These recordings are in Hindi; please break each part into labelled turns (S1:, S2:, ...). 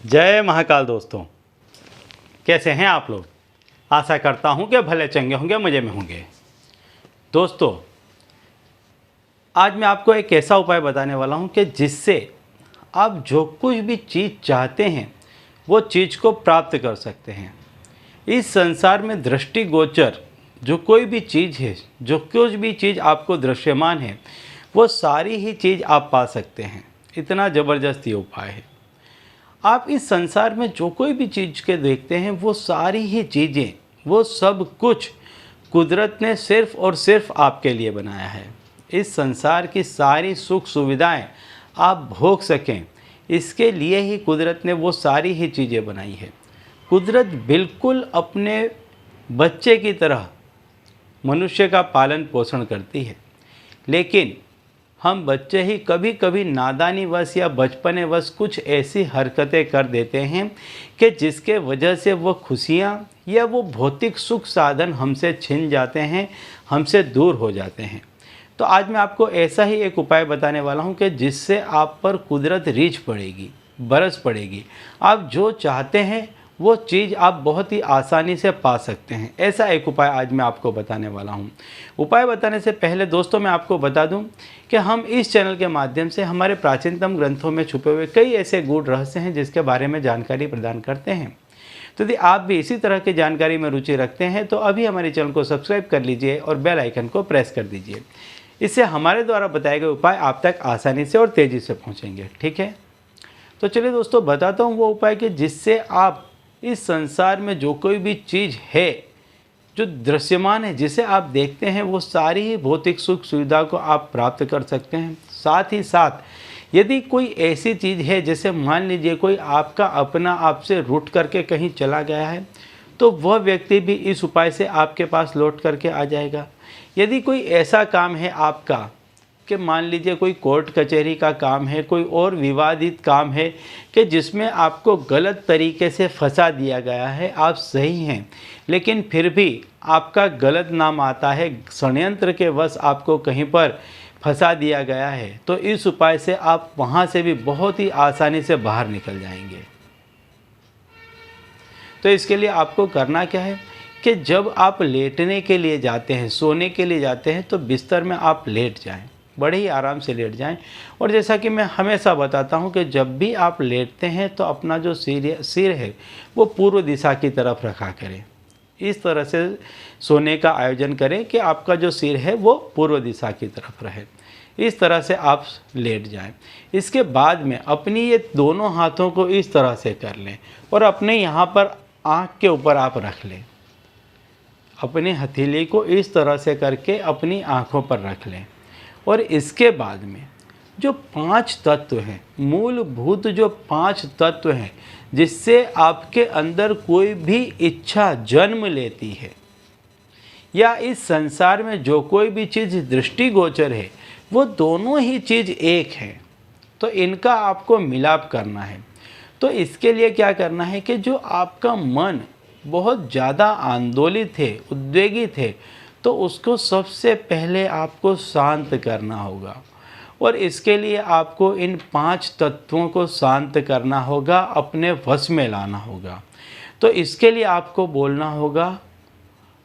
S1: जय महाकाल दोस्तों, कैसे हैं आप लोग। आशा करता हूं कि भले चंगे होंगे, मज़े में होंगे। दोस्तों, आज मैं आपको एक ऐसा उपाय बताने वाला हूं कि जिससे आप जो कुछ भी चीज़ चाहते हैं वो चीज़ को प्राप्त कर सकते हैं। इस संसार में दृष्टिगोचर जो कोई भी चीज़ है, जो कुछ भी चीज़ आपको दृश्यमान है, वो सारी ही चीज़ आप पा सकते हैं। इतना ज़बरदस्त ये उपाय है। आप इस संसार में जो कोई भी चीज़ के देखते हैं वो सारी ही चीज़ें, वो सब कुछ कुदरत ने सिर्फ़ और सिर्फ आपके लिए बनाया है। इस संसार की सारी सुख सुविधाएं आप भोग सकें, इसके लिए ही कुदरत ने वो सारी ही चीज़ें बनाई है। कुदरत बिल्कुल अपने बच्चे की तरह मनुष्य का पालन पोषण करती है, लेकिन हम बच्चे ही कभी कभी नादानीवश या बचपनेवश कुछ ऐसी हरकतें कर देते हैं कि जिसके वजह से वो खुशियाँ या वो भौतिक सुख साधन हमसे छिन जाते हैं, हमसे दूर हो जाते हैं। तो आज मैं आपको ऐसा ही एक उपाय बताने वाला हूँ कि जिससे आप पर कुदरत रीझ पड़ेगी, बरस पड़ेगी। आप जो चाहते हैं वो चीज़ आप बहुत ही आसानी से पा सकते हैं। ऐसा एक उपाय आज मैं आपको बताने वाला हूँ। उपाय बताने से पहले दोस्तों मैं आपको बता दूं कि हम इस चैनल के माध्यम से हमारे प्राचीनतम ग्रंथों में छुपे हुए कई ऐसे गूढ़ रहस्य हैं जिसके बारे में जानकारी प्रदान करते हैं। तो यदि आप भी इसी तरह की जानकारी में रुचि रखते हैं तो अभी हमारे चैनल को सब्सक्राइब कर लीजिए और बेल आइकन को प्रेस कर दीजिए। इससे हमारे द्वारा बताए गए उपाय आप तक आसानी से और तेज़ी से पहुँचेंगे। ठीक है, तो चलिए दोस्तों बताता हूँ वो उपाय कि जिससे आप इस संसार में जो कोई भी चीज़ है जो दृश्यमान है, जिसे आप देखते हैं, वो सारी ही भौतिक सुख सुविधा को आप प्राप्त कर सकते हैं। साथ ही साथ यदि कोई ऐसी चीज़ है, जैसे मान लीजिए कोई आपका अपना आपसे रूठ करके कहीं चला गया है, तो वह व्यक्ति भी इस उपाय से आपके पास लौट करके आ जाएगा। यदि कोई ऐसा काम है आपका कि मान लीजिए कोई कोर्ट कचहरी का काम है, कोई और विवादित काम है कि जिसमें आपको गलत तरीके से फंसा दिया गया है, आप सही हैं लेकिन फिर भी आपका गलत नाम आता है, षड्यंत्र के वश आपको कहीं पर फंसा दिया गया है, तो इस उपाय से आप वहाँ से भी बहुत ही आसानी से बाहर निकल जाएंगे। तो इसके लिए आपको करना क्या है कि जब आप लेटने के लिए जाते हैं, सोने के लिए जाते हैं, तो बिस्तर में आप लेट जाएं, बड़े ही आराम से लेट जाएं। और जैसा कि मैं हमेशा बताता हूं कि जब भी आप लेटते हैं तो अपना जो सिर है वो पूर्व दिशा की तरफ रखा करें। इस तरह से सोने का आयोजन करें कि आपका जो सिर है वो पूर्व दिशा की तरफ रहे। इस तरह से आप लेट जाएं। इसके बाद में अपनी ये दोनों हाथों को इस तरह से कर लें और अपने यहाँ पर आँख के ऊपर आप रख लें। अपनी हथेली को इस तरह से करके अपनी आँखों पर रख लें और इसके बाद में जो 5 तत्व हैं, मूलभूत जो 5 तत्व हैं, जिससे आपके अंदर कोई भी इच्छा जन्म लेती है या इस संसार में जो कोई भी चीज़ दृष्टिगोचर है, वो दोनों ही चीज़ एक है। तो इनका आपको मिलाप करना है। तो इसके लिए क्या करना है कि जो आपका मन बहुत ज़्यादा आंदोलित है, उद्वेगित है, तो उसको सबसे पहले आपको शांत करना होगा और इसके लिए आपको इन 5 तत्वों को शांत करना होगा, अपने वश में लाना होगा। तो इसके लिए आपको बोलना होगा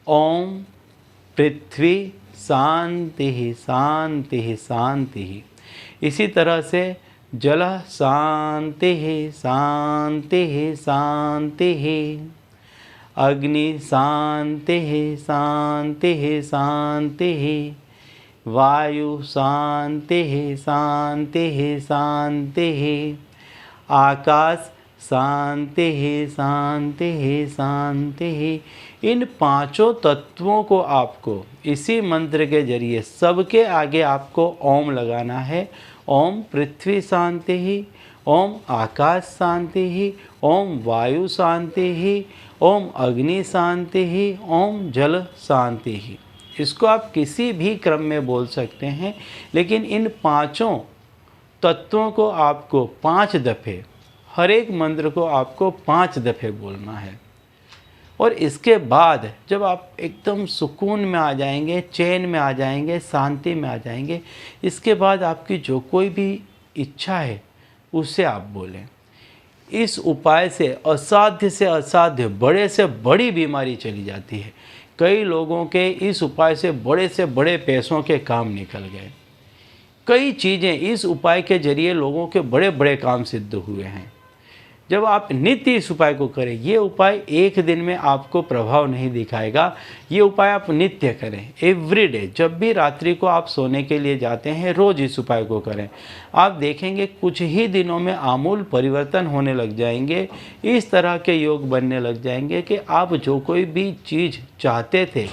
S1: ओम पृथ्वी शांति शांति शांति। इसी तरह से जल शांति शांति शांति, अग्नि शांति शांति शांति, वायु शांति शांति शांति, आकाश शांति शांति शांति। इन 5 तत्वों को आपको इसी मंत्र के जरिए सबके आगे आपको ओम लगाना है। ओम पृथ्वी शांति, ओम आकाश शांति, ओम वायु शांति, ओम अग्नि शांति, ओम जल शांति। इसको आप किसी भी क्रम में बोल सकते हैं, लेकिन इन 5 तत्वों को आपको 5 दफ़े, हर एक मंत्र को आपको 5 दफ़े बोलना है। और इसके बाद जब आप एकदम सुकून में आ जाएंगे, चैन में आ जाएंगे, शांति में आ जाएंगे, इसके बाद आपकी जो कोई भी इच्छा है उससे आप बोलें। इस उपाय से असाध्य बड़े से बड़ी बीमारी चली जाती है। कई लोगों के इस उपाय से बड़े पैसों के काम निकल गए। कई चीज़ें इस उपाय के जरिए लोगों के बड़े बड़े काम सिद्ध हुए हैं। जब आप नित्य इस उपाय को करें, ये उपाय एक दिन में आपको प्रभाव नहीं दिखाएगा, ये उपाय आप नित्य करें, एवरीडे। जब भी रात्रि को आप सोने के लिए जाते हैं, रोज़ इस उपाय को करें। आप देखेंगे कुछ ही दिनों में आमूल परिवर्तन होने लग जाएंगे। इस तरह के योग बनने लग जाएंगे कि आप जो कोई भी चीज़ चाहते थे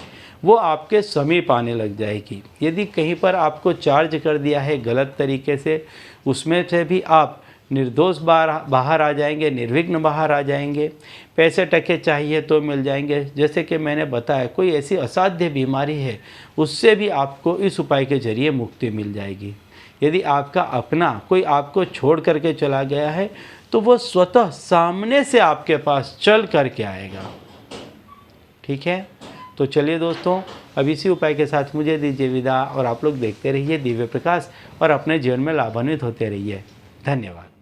S1: वो आपके समीप आने लग जाएगी। यदि कहीं पर आपको चार्ज कर दिया है गलत तरीके से, उसमें से भी आप निर्दोष बाहर आ जाएंगे, निर्विघ्न बाहर आ जाएंगे। पैसे टके चाहिए तो मिल जाएंगे। जैसे कि मैंने बताया, कोई ऐसी असाध्य बीमारी है, उससे भी आपको इस उपाय के जरिए मुक्ति मिल जाएगी। यदि आपका अपना कोई आपको छोड़ करके चला गया है, तो वो स्वतः सामने से आपके पास चल करके आएगा। ठीक है, तो चलिए दोस्तों, अब इसी उपाय के साथ मुझे दीजिए विदा, और आप लोग देखते रहिए दिव्य प्रकाश और अपने जीवन में लाभान्वित होते रहिए। धन्यवाद।